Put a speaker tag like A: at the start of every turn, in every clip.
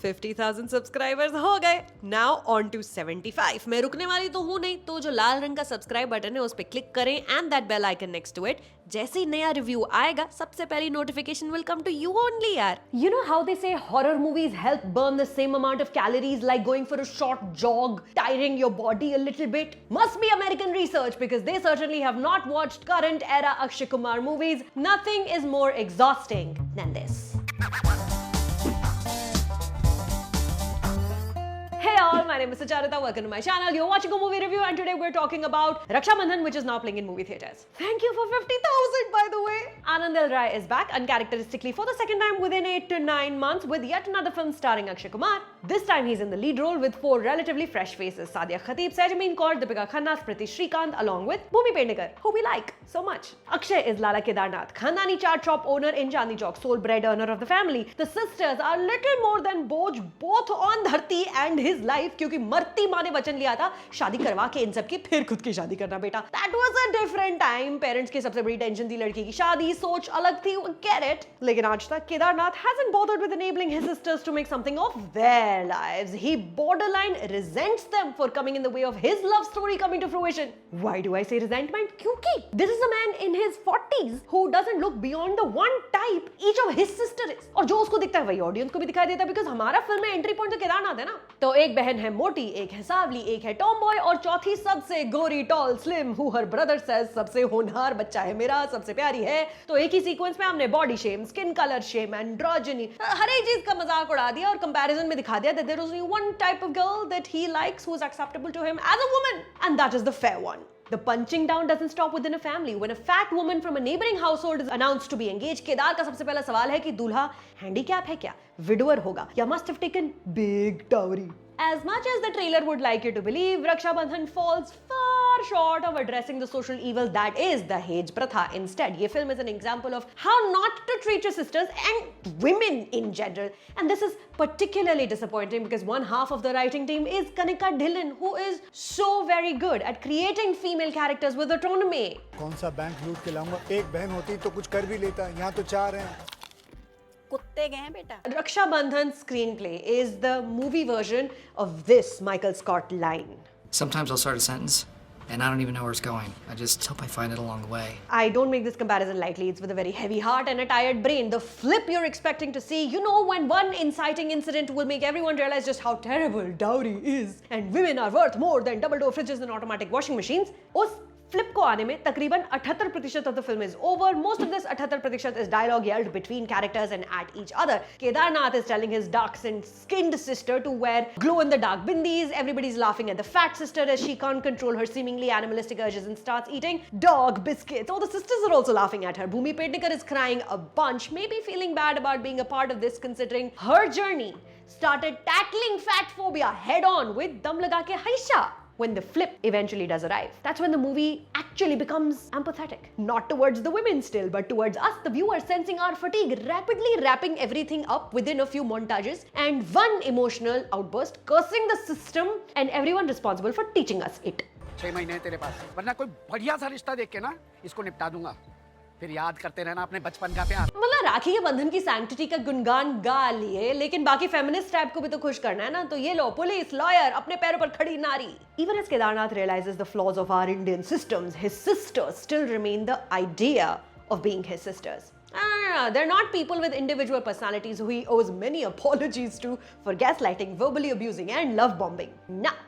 A: 50,000 subscribers हो गए. Now on to 75. मैं रुकने वाली तो हूँ नहीं, तो जो लाल रंग का सब्सक्राइब बटन है उस पर क्लिक करें and that bell icon next to it. जैसे ही नया रिव्यू आएगा सबसे पहली notification will come to you only यार. You know how they say horror movies help burn the same amount of calories like going for a short jog, tiring your body a little bit? Must be American research because they certainly have not watched current era Akshay Kumar movies. Nothing is more exhausting than this. Hey all, my name is Sucharita. Welcome to my channel. You're watching a movie review and today we're talking about Raksha Bandhan, which is now playing in movie theaters. Thank you for 50,000 by the way. Anand L. Rai is back uncharacteristically for the second time within 8 to 9 months with yet another film starring Akshay Kumar. This time he's in the lead role with 4 relatively fresh faces. Sadia Khatib, Sajamin Kaur, Deepika Khanna, Spriti Shrikant along with Bhumi Pednekar, who we like so much. Akshay is Lala Kedarnath, Khandani chaat shop owner in Chandni Chowk, sole bread earner of the family. The sisters are little more than Boj, both on Dharti and his life, क्योंकि मरती माँ ने वचन लिया था शादी करवा के इन सब की फिर खुद की शादी करना बेटा. That was a different time. Parents की सबसे बड़ी टेंशन थी लड़की की शादी, सोच अलग थी, get it. लेकिन आज तक Kedarnath hasn't bothered with enabling his sisters to make something of their lives. He borderline resents them for coming in the way of his love story coming to fruition. Why do I say resentment? क्योंकि this is a man in his 40s who doesn't look beyond the one type each of his sister is. और जो उसको दिखता है वही audience को भी दिखाई देता है because हमारा फिल्म में एंट्री पॉइंट तो केदारनाथ है ना. तो एक बहन है मोटी, एक है सावली, एक है टॉमबॉय और चौथी सबसे गोरी tall slim who her brother says सबसे होनहार बच्चा है मेरा, सबसे प्यारी है. तो एक ही सीक्वेंस में हमने body shame, skin colour shame, androgyny, हर एक चीज का मजाक उड़ा दिया और कंपैरिजन में दिखा दिया that there is only one type of girl that he likes who is acceptable to him as a woman and that is the fair one. The punching down doesn't stop within a family. When a fat woman from a neighboring household is announced to be engaged, Kedar का सबसे पहला सवाल है कि दूल्हा handicap है क्या, widower होगा या must have taken big dowry. As much as the trailer would like you to believe, Raksha Bandhan falls far short of addressing the social evil that is Dahej Pratha. Instead, ये film is an example of how not to treat your sisters and women in general. And this is particularly disappointing because one half of the writing team is Kanika Dhillon, who is so very good at creating female characters with autonomy.
B: कौन सा bank लूट के लाऊंगा? एक बहन होती तो कुछ कर भी लेता. यहाँ तो 4 हैं.
C: कुत्ते गए हैं बेटा.
A: Raksha Bandhan's screenplay is the movie version of this Michael Scott line.
D: Sometimes I'll start a sentence and I don't even know where it's going. I just hope I find it along the way.
A: I don't make this comparison lightly. It's with a very heavy heart and a tired brain. The flip you're expecting to see, you know, when one inciting incident will make everyone realize just how terrible dowry is and women are worth more than double door fridges and automatic washing machines. उस flip को आने में तकरीबन 78% of the film is over. Most of this 78% is dialogue yelled between characters and at each other. Kedarnath is telling his dark-skinned sister to wear glow-in-the-dark bindis. Everybody's laughing at the fat sister as she can't control her seemingly animalistic urges and starts eating dog biscuits. Oh, the sisters are also laughing at her. Bhumi Pednekar is crying a bunch, maybe feeling bad about being a part of this considering her journey started tackling fat phobia head-on with dum laga ke haisha. When the flip eventually does arrive, that's when the movie actually becomes empathetic. Not towards the women still, but towards us, the viewer, sensing our fatigue, rapidly wrapping everything up within a few montages and one emotional outburst, cursing the system and everyone responsible for teaching us it.
E: 6 महीने हैं तेरे पास, वरना कोई बढ़िया सा रिश्ता देख के ना इसको निपटा दूंगा. फिर याद करते रहना अपने बचपन का प्यार.
A: मतलब राखी के बंधन की सैंक्टिटी का गुणगान गा लिए, लेकिन बाकी फेमिनिस्ट टाइप को भी तो खुश करना है ना. तो ये लो, पुलिस, लॉयर, अपने पैरों पर खड़ी नारी. Even as Kedarnath realizes the flaws of our Indian systems, his sisters still remain the idea of being his sisters. They're not people with individual personalities who he owes many apologies to for gaslighting, verbally abusing, and love bombing. Nah.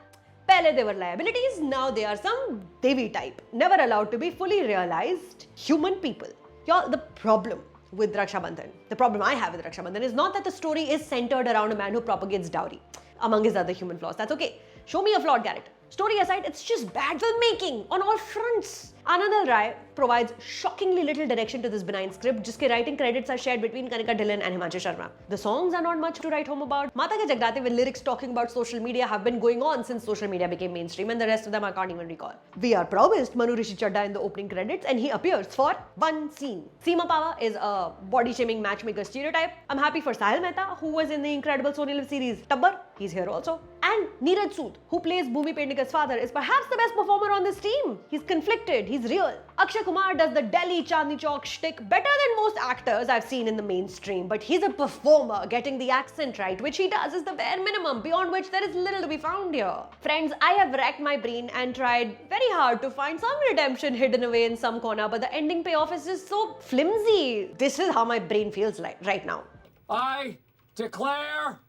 A: Pehle they were liabilities, now they are some Devi type, never allowed to be fully realized human people. Y'all, the problem with Raksha Bandhan, the problem I have with Raksha Bandhan is not that the story is centered around a man who propagates dowry, among his other human flaws. That's okay. Show me a flawed character. Story aside, it's just bad filmmaking on all fronts. Anand L. Rai provides shockingly little direction to this benign script, जिसके writing credits are shared between Kanika Dhillon and Himanshu Sharma. The songs are not much to write home about. Mata Ke Jagdate with lyrics talking about social media have been going on since social media became mainstream, and the rest of them I can't even recall. We are promised Manu Rishi Chadda in the opening credits, and he appears for one scene. Seema Pava is a body-shaming matchmaker stereotype. I'm happy for Sahil Mehta, who was in the incredible Sony Live series Tabbar. He's here also. And Neeraj Sood, who plays Bhumi Pednekar's father, is perhaps the best performer on this team. He's conflicted, He's real. Akshay Kumar does the Delhi Chandni Chowk shtick better than most actors I've seen in the mainstream, but he's a performer. Getting the accent right, which he does, is the bare minimum, beyond which there is little to be found here. Friends, I have racked my brain and tried very hard to find some redemption hidden away in some corner, but the ending payoff is just so flimsy. This is how my brain feels like right now.
F: I declare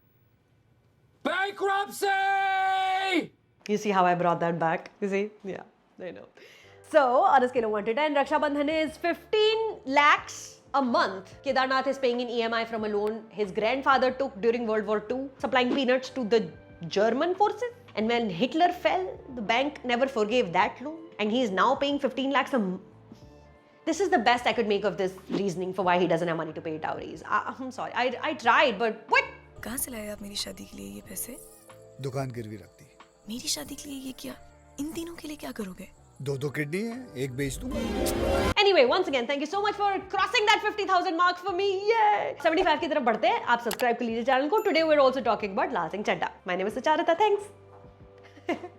F: bankruptcy!
A: You see how I brought that back? You see? Yeah, I know. So, on a scale of 1 to 10, Raksha Bandhan is 15 lakhs a month. Kedarnath is paying in EMI from a loan his grandfather took during World War II, supplying peanuts to the German forces. And when Hitler fell, the bank never forgave that loan. And he is now paying 15 lakhs a month. This is the best I could make of this reasoning for why he doesn't have money to pay dowries. I'm sorry, I tried, but what?
G: कहाँ से लाए आप मेरी शादी के लिए ये पैसे?
B: दुकान गिरवी रखती।
G: मेरी शादी के लिए ये क्या? इन तीनों के लिए क्या करोगे?
B: दो किडनी है, एक बेच दूंगा।
A: Anyway, once again, thank you so much for crossing that 50,000 mark for me. Yay! 75 की तरफ बढ़ते हैं. आप सब्सक्राइब कर लीजिए चैनल को. Today we're also talking about Lal Singh Chadda. My name is Sucharita. Thanks.